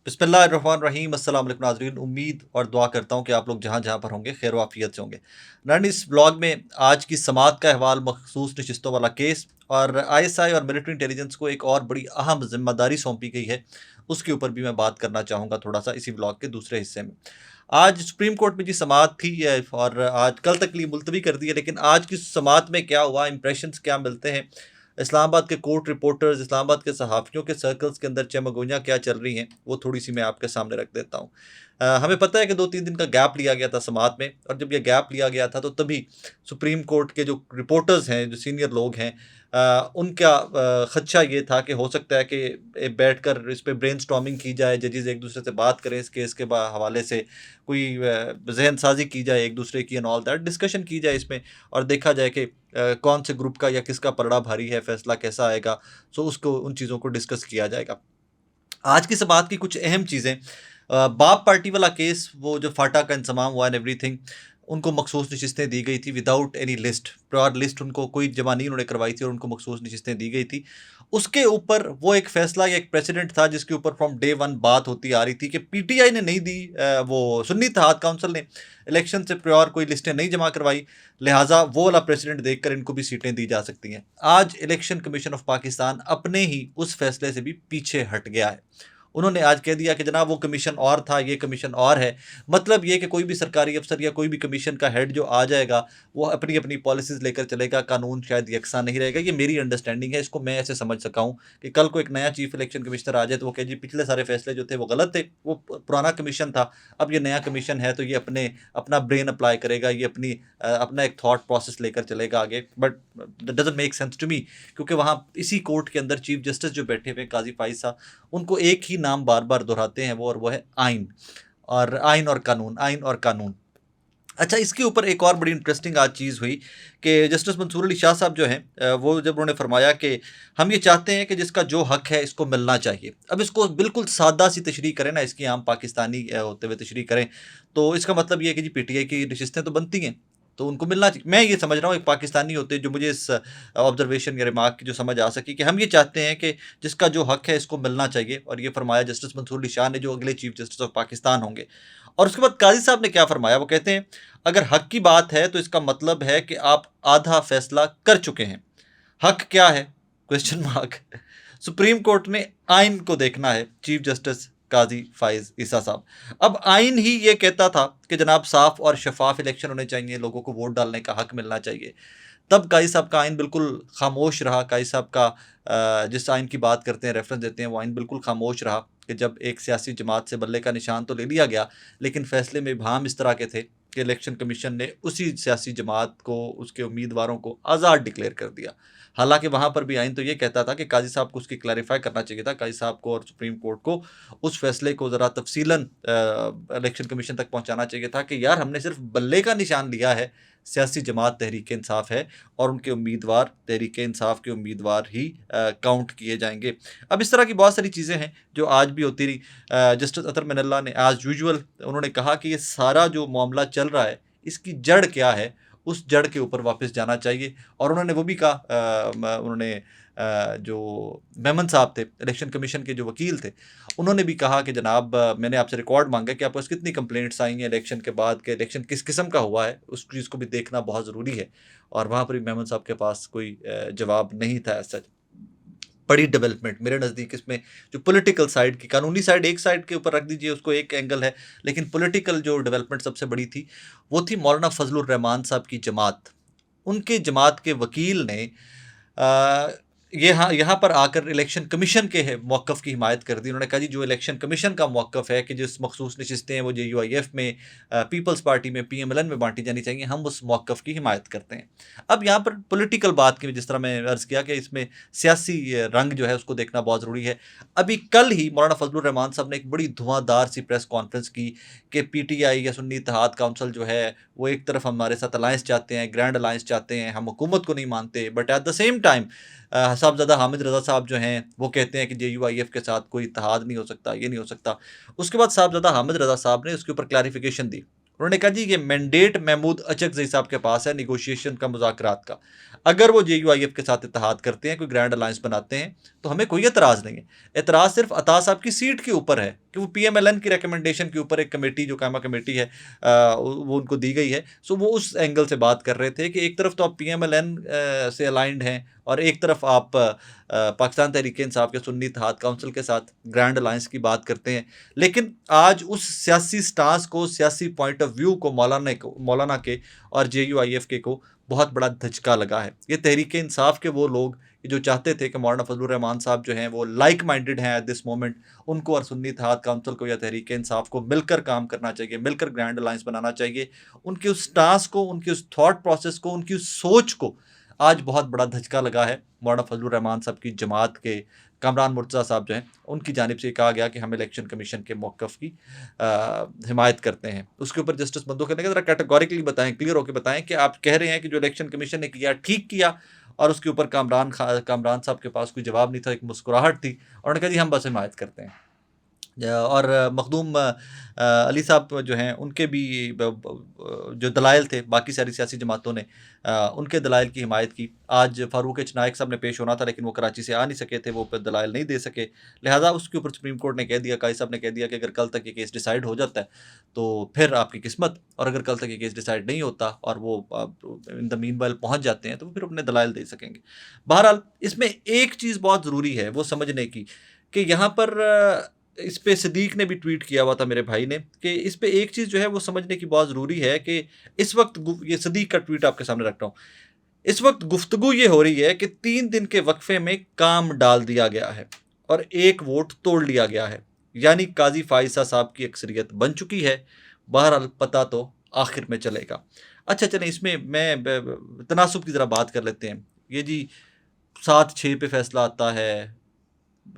बिस्मिल्लाहिर्रहमानिर्रहीम अस्सलाम वालेकुम नाज़रीन। उम्मीद और दुआ करता हूँ कि आप लोग जहाँ जहाँ पर होंगे खैर वाफियत से होंगे। नानी इस ब्लॉग में आज की समात का अहवाल, मखसूस नशिस्तों वाला केस और आईएसआई और मिलिट्री इंटेलिजेंस को एक और बड़ी अहम जिम्मेदारी सौंपी गई है, उसके ऊपर भी मैं बात करना चाहूँगा थोड़ा सा इसी ब्लॉग के दूसरे हिस्से में। आज सुप्रीम कोर्ट में जी समात थी और आज कल तक के लिए मुलतवी कर दी है, लेकिन आज की समात में क्या हुआ, इंप्रेशंस क्या मिलते हैं, इस्लामाबाद के कोर्ट रिपोर्टर्स, इस्लामाबाद के सहाफ़ियों के सर्कल्स के अंदर चमगोइयाँ क्या चल रही हैं, वो थोड़ी-सी मैं आपके सामने रख देता हूँ। हमें पता है कि 2-3 दिन का गैप लिया गया था समात में, और जब ये गैप लिया गया था तो तभी सुप्रीम कोर्ट के जो रिपोर्टर्स हैं, जो सीनियर लोग हैं, उनका खदशा ये था कि हो सकता है कि बैठकर इस पे ब्रेनस्टॉर्मिंग की जाए, जजेस एक-दूसरे से बात करें इस केस के हवाले से, कोई ज़हन साज़ी की जाए एक-दूसरे की एंड ऑल दैट, डिस्कशन की जाए इसमें और देखा जाए कि कौन से ग्रुप का या किसका पलड़ा भारी है, फैसला कैसा आएगा। सो उसको उन चीज़ों को डिस्कस किया जाएगा। आज की बात की कुछ अहम चीज़ें, बाप पार्टी वाला केस, वो जो फाटा का इंसमाम हुआ एंड एवरीथिंग, उनको मखसूस नशिस्तें दी गई थी without any list, prior list उनको कोई जमा नहीं उन्होंने करवाई थी और उनको मखसूस नशिस्तें दी गई थी। उसके ऊपर वो एक फैसला या एक प्रेसिडेंट था जिसके ऊपर फ्रॉम डे वन बात होती आ रही थी कि पीटीआई ने नहीं दी, वो सुन्नी इत्तेहाद काउंसिल ने इलेक्शन से प्रायर कोई लिस्टें नहीं जमा करवाई, लिहाजा वो वाला प्रेसिडेंट देखकर इनको भी सीटें दी जा सकती हैं। आज इलेक्शन कमीशन ऑफ पाकिस्तान अपने ही उस फैसले से भी पीछे हट गया है। उन्होंने आज कह दिया कि जनाब वो कमीशन और था, ये कमीशन और है। मतलब ये कि कोई भी सरकारी अफसर या कोई भी कमीशन का हेड जो आ जाएगा, वो अपनी अपनी पॉलिसीज़ लेकर चलेगा, कानून शायद यकसा नहीं रहेगा। ये मेरी अंडरस्टैंडिंग है, इसको मैं ऐसे समझ सका हूँ कि कल को एक नया चीफ इलेक्शन कमिश्नर आ जाए तो वो कहे जी पिछले सारे फैसले जो थे वो गलत थे, वो पुराना कमीशन था, अब ये नया कमीशन है तो ये अपना ब्रेन अप्लाई करेगा, ये अपना एक थॉट प्रोसेस लेकर चलेगा आगे। But that doesn't make sense to me, क्योंकि वहाँ इसी कोर्ट के अंदर चीफ जस्टिस जो बैठे हुए काजी फाइज साहब, उनको एक ही नाम बार बार दोहराते हैं वो है आइन, और आइन और कानून, आइन और कानून। अच्छा, इसके ऊपर एक और बड़ी इंटरेस्टिंग आज चीज़ हुई कि जस्टिस मंसूर अली शाह साहब जो हैं, वो जब उन्होंने फरमाया कि हम ये चाहते हैं कि जिसका जो हक है इसको मिलना चाहिए। अब इसको बिल्कुल सादा सी तशरीह करें ना, इसकी आम पाकिस्तानी होते हुए तशरीह करें, तो इसका मतलब ये है कि जी पीटीआई की नशिस्तें तो बनती हैं, तो उनको मिलना चाहिए। मैं ये समझ रहा हूँ एक पाकिस्तानी होते जो मुझे इस ऑब्जर्वेशन या रिमार्क की जो समझ आ सकी कि हम ये चाहते हैं कि जिसका जो हक है इसको मिलना चाहिए, और ये फरमाया जस्टिस मंसूर अली शाह ने, जो अगले चीफ जस्टिस ऑफ पाकिस्तान होंगे। और उसके बाद काजी साहब ने क्या फरमाया, वो कहते हैं अगर हक की बात है तो इसका मतलब है कि आप आधा फैसला कर चुके हैं। हक क्या है, क्वेश्चन मार्क। सुप्रीम कोर्ट ने आइन को देखना है, चीफ जस्टिस काजी फाइज ईसा साहब। अब आइन ही ये कहता था कि जनाब साफ और शफाफ इलेक्शन होने चाहिए, लोगों को वोट डालने का हक मिलना चाहिए। तब काजी साहब का आइन बिल्कुल खामोश रहा। काजी साहब का जिस आइन की बात करते हैं, रेफरेंस देते हैं, वो आइन बिल्कुल खामोश रहा कि जब एक सियासी जमात से बल्ले का निशान तो ले लिया गया, लेकिन फैसले में इबहम इस तरह के थे कि इलेक्शन कमीशन ने उसी सियासी जमात को, उसके उम्मीदवारों को आज़ाद डिक्लेयर कर दिया। हालांकि वहाँ पर भी आइन तो ये कहता था कि काजी साहब को उसकी क्लैरिफाई करना चाहिए था, काजी साहब को और सुप्रीम कोर्ट को उस फैसले को ज़रा तफसीलन इलेक्शन कमीशन तक पहुँचाना चाहिए था कि यार हमने सिर्फ बल्ले का निशान लिया है, सियासी जमात तहरीक इंसाफ है और उनके उम्मीदवार तहरीक इंसाफ के उम्मीदवार ही काउंट किए जाएंगे। अब इस तरह की बहुत सारी चीज़ें हैं जो आज भी होती रही। जस्टिस अतर मिनल्ला ने एज यूजुअल उन्होंने कहा कि ये सारा जो मामला चल रहा है, इसकी जड़ क्या है, उस जड़ के ऊपर वापस जाना चाहिए। और उन्होंने वो भी कहा, उन्होंने जो मेमन साहब थे, इलेक्शन कमीशन के जो वकील थे, उन्होंने भी कहा कि जनाब मैंने आपसे रिकॉर्ड मांगा कि आपके पास कितनी कंप्लेंट्स आई हैं इलेक्शन के बाद, के इलेक्शन किस किस्म का हुआ है, उस चीज़ को भी देखना बहुत ज़रूरी है। और वहाँ पर भी मेमन साहब के पास कोई जवाब नहीं था सच। बड़ी डेवलपमेंट मेरे नज़दीक इसमें जो पॉलिटिकल साइड की, कानूनी साइड एक साइड के ऊपर रख दीजिए, उसको एक एंगल है, लेकिन पॉलिटिकल जो डेवलपमेंट सबसे बड़ी थी वो थी मौलाना फजलुर रहमान साहब की जमात। उनके जमात के वकील ने यहाँ पर आकर इलेक्शन कमीशन के मौक़िफ़ की हिमायत कर दी। उन्होंने कहा जी जो इलेक्शन कमीशन का मौक़िफ़ है कि जिस मखसूस नशिस्तें हैं वो JUIF में, पीपल्स पार्टी में, PMLN में बांटी जानी चाहिए, हम उस मौक़िफ़ की हिमायत करते हैं। अब यहाँ पर पॉलिटिकल बात की, जिस तरह मैं अर्ज़ किया कि इसमें सियासी रंग जो है उसको देखना बहुत ज़रूरी है। अभी कल ही मौलाना फजलुर रहमान साहब ने एक बड़ी धुआंधार सी प्रेस कॉन्फ्रेंस की कि PTI या सुन्नी इत्तेहाद काउंसिल जो है वो एक तरफ हमारे साथ अलायंस चाहते हैं, ग्रैंड अलायंस चाहते हैं, हम हुकूमत को नहीं मानते, but at the same time साहबज़ादा हामिद रज़ा साहब जो हैं वो कहते हैं कि JUIF के साथ कोई इत्तेहाद नहीं हो सकता, ये नहीं हो सकता। उसके बाद साहबज़ादा हामिद रज़ा साहब ने उसके ऊपर क्लैरिफिकेशन दी। उन्होंने कहा जी ये मैंडेट महमूद अचकज़ई साहब के पास है निगोशिएशन का, मुज़ाकरात का। अगर वो JUIF के साथ इत्तेहाद करते हैं, कोई ग्रैंड अलायंस बनाते हैं, तो हमें कोई एतराज़ नहीं है। एतराज़ सिर्फ अता साहब की सीट के ऊपर है कि वो पीएमएलएन की रिकमेंडेशन के ऊपर एक कमेटी जो कायमा कमेटी है वो उनको दी गई है। सो वो उस एंगल से बात कर रहे थे कि एक तरफ तो आप पीएमएलएन से अलाइंड हैं और एक तरफ आप पाकिस्तान तहरीक इंसाफ के सुन्नी इत्तेहाद काउंसिल के साथ ग्रैंड अलायंस की बात करते हैं। लेकिन आज उस सियासी स्टांस को, सियासी पॉइंट ऑफ व्यू को मौलाना के और JUIF के को बहुत बड़ा धचका लगा है। ये तहरीक इंसाफ के वो लोग जो चाहते थे कि मौलाना फजलुर रहमान साहब जो हैं वो लाइक माइंडेड हैं एट दिस मोमेंट, उनको और सुन्नी इत्तेहाद काउंसिल को या तहरीक इंसाफ को मिलकर काम करना चाहिए, मिलकर ग्रैंड अलायंस बनाना चाहिए। उनके उस स्टांस को, उनकी उस थॉट प्रोसेस को, उनकी उस सोच को आज बहुत बड़ा धचका लगा है। मौलाना फजलुर रहमान साहब की जमात के कामरान मुर्तज़ा साहब जो हैं उनकी जानिब से कहा गया कि हम इलेक्शन कमीशन के मौक़िफ़ की हिमायत करते हैं। उसके ऊपर जस्टिस बंदो कहने का ज़रा कैटेगोरिकली बताएं, क्लियर होकर बताएं कि आप कह रहे हैं कि जो इलेक्शन कमीशन ने किया ठीक किया और उसके ऊपर कामरान साहब के पास कोई जवाब नहीं था, एक मुस्कुराहट थी और उन्होंने कहा जी हम बस हिमायत करते हैं। और मखदूम अली साहब जो हैं उनके भी जो दलाइल थे बाकी सारी सियासी जमातों ने उनके दलाइल की हिमायत की। आज फारूक एच नाइक साहब ने पेश होना था लेकिन वो कराची से आ नहीं सके थे, वो दलाइल नहीं दे सके, लिहाजा उसके ऊपर सुप्रीम कोर्ट ने कह दिया, काजी साहब ने कह दिया कि अगर कल तक ये केस डिसाइड हो जाता है तो फिर आपकी किस्मत, और अगर कल तक ये केस डिसाइड नहीं होता और वो इन द मीनवाइल पहुँच जाते हैं तो फिर अपने दलाइल दे सकेंगे। बहरहाल इसमें एक चीज़ बहुत ज़रूरी है वो समझने की कि यहाँ पर इस पे सदीक ने भी ट्वीट किया हुआ था मेरे भाई ने कि इस पे एक चीज़ जो है वो समझने की बहुत ज़रूरी है कि इस वक्त ये सदीक का ट्वीट आपके सामने रख रहा हूँ, इस वक्त गुफ्तगू ये हो रही है कि 3 दिन के वक्फे में काम डाल दिया गया है और एक वोट तोड़ लिया गया है, यानी काजी फाइसा साहब की अक्सरियत बन चुकी है। बहरहाल पता तो आखिर में चलेगा। अच्छा चलें इसमें मैं तनासुब की ज़रा बात कर लेते हैं। ये जी 7-6 पे फैसला आता है,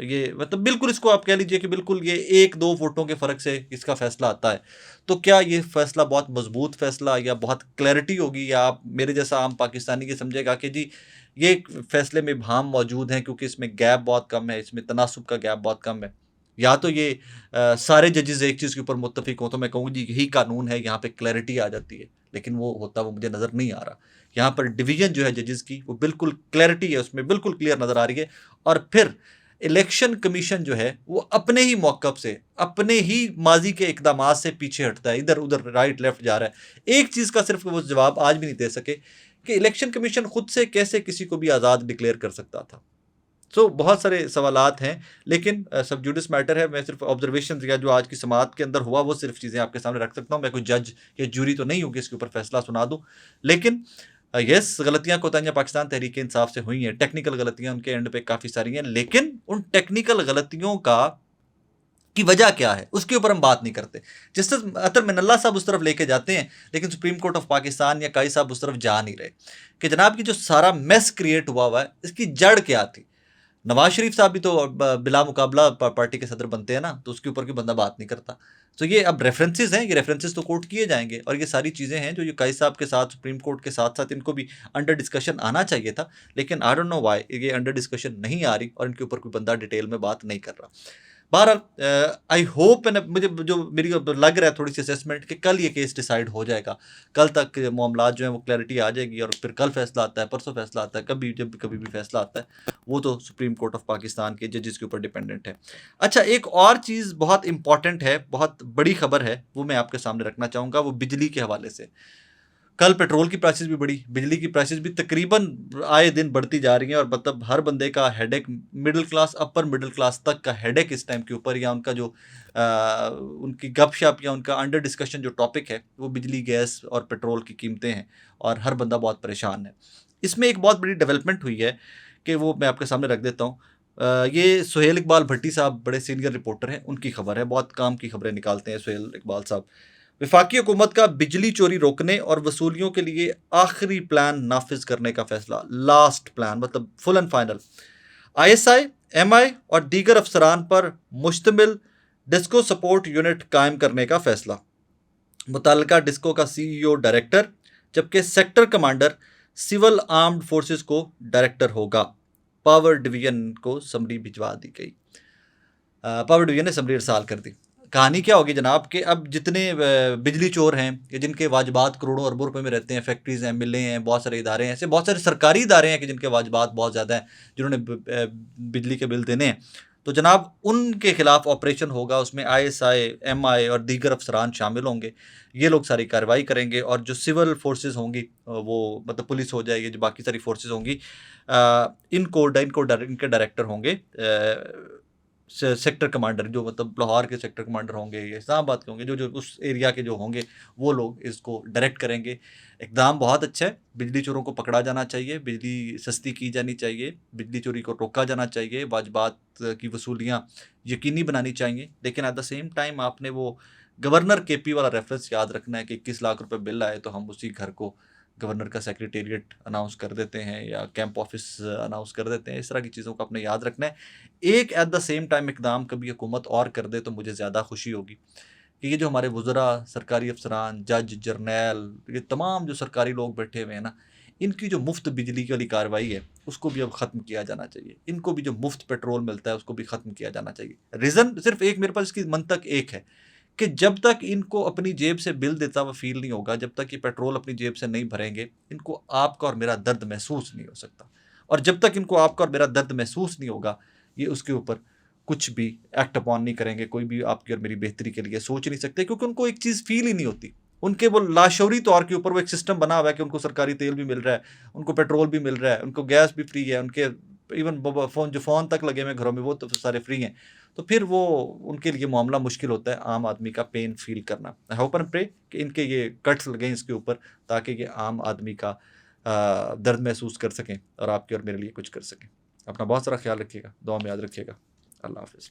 ये मतलब बिल्कुल इसको आप कह लीजिए कि बिल्कुल ये 1-2 वोटों के फ़र्क से इसका फ़ैसला आता है। तो क्या ये फ़ैसला बहुत मज़बूत फ़ैसला या बहुत क्लैरिटी होगी, या आप मेरे जैसा आम पाकिस्तानी ये समझेगा कि जी ये फ़ैसले में इबहाम मौजूद हैं क्योंकि इसमें गैप बहुत कम है, इसमें तनासुब का गैप बहुत कम है। या तो ये सारे जजेस एक चीज़ के ऊपर मुत्तफ़िक हों तो मैं कहूँ जी यही कानून है, यहाँ पे क्लैरिटी आ जाती है, लेकिन वो होता वो मुझे नज़र नहीं आ रहा। यहाँ पर डिवीज़न जो है जजेस की वो बिल्कुल क्लैरिटी है, उसमें बिल्कुल क्लियर नज़र आ रही है। और फिर इलेक्शन कमीशन जो है वो अपने ही मौक़िफ़ से, अपने ही माजी के इक़दामात से पीछे हटता है, इधर उधर राइट लेफ्ट जा रहा है। एक चीज़ का सिर्फ वो जवाब आज भी नहीं दे सके कि इलेक्शन कमीशन खुद से कैसे किसी को भी आज़ाद डिक्लेयर कर सकता था। सो बहुत सारे सवालात हैं, लेकिन सब जुडिस मैटर है। मैं सिर्फ ऑब्जर्वेशन या जो आज की समाअत के अंदर हुआ वो सिर्फ चीज़ें आपके सामने रख सकता हूँ। मैं कोई जज या जूरी तो नहीं हूँ कि इसके ऊपर फैसला सुना दूँ, लेकिन यस गलतियाँ कोताहियाँ पाकिस्तान तहरीक इंसाफ से हुई हैं, टेक्निकल गलतियाँ उनके एंड पे काफ़ी सारी हैं, लेकिन उन टेक्निकल गलतियों की वजह क्या है उसके ऊपर हम बात नहीं करते। जस्टिस अतर मिनल्ला साहब उस तरफ लेके जाते हैं, लेकिन सुप्रीम कोर्ट ऑफ पाकिस्तान या काजी साहब उस तरफ जा नहीं रहे कि जनाब की जो सारा मेस क्रिएट हुआ है इसकी जड़ क्या थी। नवाज शरीफ साहब भी तो बिला मुकाबला पार्टी के सदर बनते हैं ना, तो उसके ऊपर कोई बंदा बात नहीं करता। तो ये अब रेफरेंसेस हैं, ये रेफरेंसेस तो कोर्ट किए जाएंगे और ये सारी चीज़ें हैं जो ये काजी साहब के साथ सुप्रीम कोर्ट के साथ साथ इनको भी अंडर डिस्कशन आना चाहिए था, लेकिन आई डोंट नो व्हाई ये अंडर डिस्कशन नहीं आ रही और इनके ऊपर कोई बंदा डिटेल में बात नहीं कर रहा। बहरहाल आई होप मुझे जो मेरी लग रहा है थोड़ी सी असेसमेंट कि कल ये केस डिसाइड हो जाएगा, कल तक मामला जो है वो क्लैरिटी आ जाएगी और फिर कल फैसला आता है, परसों फैसला आता है, कभी भी फैसला आता है वो तो सुप्रीम कोर्ट ऑफ पाकिस्तान के जजेस के ऊपर डिपेंडेंट है। अच्छा एक और चीज़ बहुत इंपॉर्टेंट है, बहुत बड़ी खबर है, वो मैं आपके सामने रखना चाहूँगा, वो बिजली के हवाले से। कल पेट्रोल की प्राइसेस भी बढ़ी, बिजली की प्राइसेस भी तकरीबन आए दिन बढ़ती जा रही हैं और मतलब हर बंदे का headache, middle class upper middle class तक का हेडेक इस टाइम के ऊपर, या उनका जो उनकी गपशप या उनका अंडर डिस्कशन जो टॉपिक है वो बिजली, गैस और पेट्रोल की कीमतें हैं और हर बंदा बहुत परेशान है। इसमें एक बहुत बड़ी डेवलपमेंट हुई है कि वो मैं आपके सामने रख देता हूँ। ये सुहेल इकबाल भट्टी साहब बड़े सीनियर रिपोर्टर हैं, उनकी खबर है, बहुत काम की खबरें निकालते हैं सुहेल इकबाल साहब। वफाकी हुकूमत का बिजली चोरी रोकने और वसूलियों के लिए आखिरी प्लान नाफिज करने का फैसला, लास्ट प्लान मतलब full and final. ISI, MI और दीगर अफसरान पर मुश्तमिल डिस्को सपोर्ट यूनिट कायम करने का फैसला। मुतल्लिका डिस्को का CEO डायरेक्टर, जबकि sector commander civil armed forces को डायरेक्टर होगा। पावर डिवीजन को समरी भिजवा दी गई, पावर डिवीजन ने समरी इरसाल कर दी। कहानी क्या होगी जनाब कि अब जितने बिजली चोर हैं या जिनके वाजबात करोड़ों अरबों रुपए में रहते हैं, फैक्ट्रीज़ हैं, मिलें हैं, बहुत सारे इदारे हैं, ऐसे बहुत सारे सरकारी इदारे हैं कि जिनके वाजबात बहुत ज़्यादा हैं, जिन्होंने बिजली के बिल देने हैं, तो जनाब उनके खिलाफ ऑपरेशन होगा, उसमें आईएसआई, एमआई और दीगर अफसरान शामिल होंगे। ये लोग सारी कार्रवाई करेंगे और जो सिविल फोर्सेस होंगी वो मतलब पुलिस हो जाएगी, जो बाकी सारी फोर्सेस होंगी, इनके डायरेक्टर होंगे सेक्टर कमांडर, जो मतलब लाहौर के सेक्टर कमांडर होंगे या इस्लामाबाद के होंगे, जो जो उस एरिया के जो होंगे वो लोग इसको डायरेक्ट करेंगे। इकदाम बहुत अच्छा है, बिजली चोरों को पकड़ा जाना चाहिए, बिजली सस्ती की जानी चाहिए, बिजली चोरी को रोका जाना चाहिए, वाजबात की वसूलियाँ यकीनी बनानी चाहिए। लेकिन एट द सेम टाइम आपने वो गवर्नर केपी वाला रेफरेंस याद रखना है कि 21 लाख रुपए बिल आए तो हम उसी घर को गवर्नर का सेक्रेटेरिएट अनाउंस कर देते हैं या कैंप ऑफिस अनाउंस कर देते हैं। इस तरह की चीज़ों को आपने याद रखना है। एक एट द सेम टाइम इकदाम कभी हुकूमत और कर दे तो मुझे ज़्यादा खुशी होगी कि ये जो हमारे वज़रा, सरकारी अफसरान, जज, जर्नैल, ये तमाम जो सरकारी लोग बैठे हुए हैं ना, इनकी जो मुफ्त बिजली वाली कार्रवाई है उसको भी अब ख़त्म किया जाना चाहिए। इनको भी जो मुफ्त पेट्रोल मिलता है उसको भी ख़त्म किया जाना चाहिए। रीज़न सिर्फ एक, मेरे पास इसकी मंतक एक है कि जब तक इनको अपनी जेब से बिल देता हुआ फील नहीं होगा, जब तक ये पेट्रोल अपनी जेब से नहीं भरेंगे, इनको आपका और मेरा दर्द महसूस नहीं हो सकता। और जब तक इनको आपका और मेरा दर्द महसूस नहीं होगा, ये उसके ऊपर कुछ भी एक्ट अपॉन नहीं करेंगे, कोई भी आपकी और मेरी बेहतरी के लिए सोच नहीं सकते, क्योंकि उनको एक चीज़ फील ही नहीं होती। उनके वो लाशौरी तौर के ऊपर वो एक सिस्टम बना हुआ है कि उनको सरकारी तेल भी मिल रहा है, उनको पेट्रोल भी मिल रहा है, उनको गैस भी फ्री है, उनके इवन फ़ोन तक लगे हुए घरों में वो तो सारे फ्री हैं। तो फिर वो उनके लिए मामला मुश्किल होता है आम आदमी का पेन फ़ील करना। आई होप एंड प्रे कि इनके ये कट्स लगें इसके ऊपर, ताकि ये आम आदमी का दर्द महसूस कर सकें और आपके और मेरे लिए कुछ कर सकें। अपना बहुत सारा ख़्याल रखिएगा, दुआ में याद रखिएगा। अल्लाह हाफ़िज़।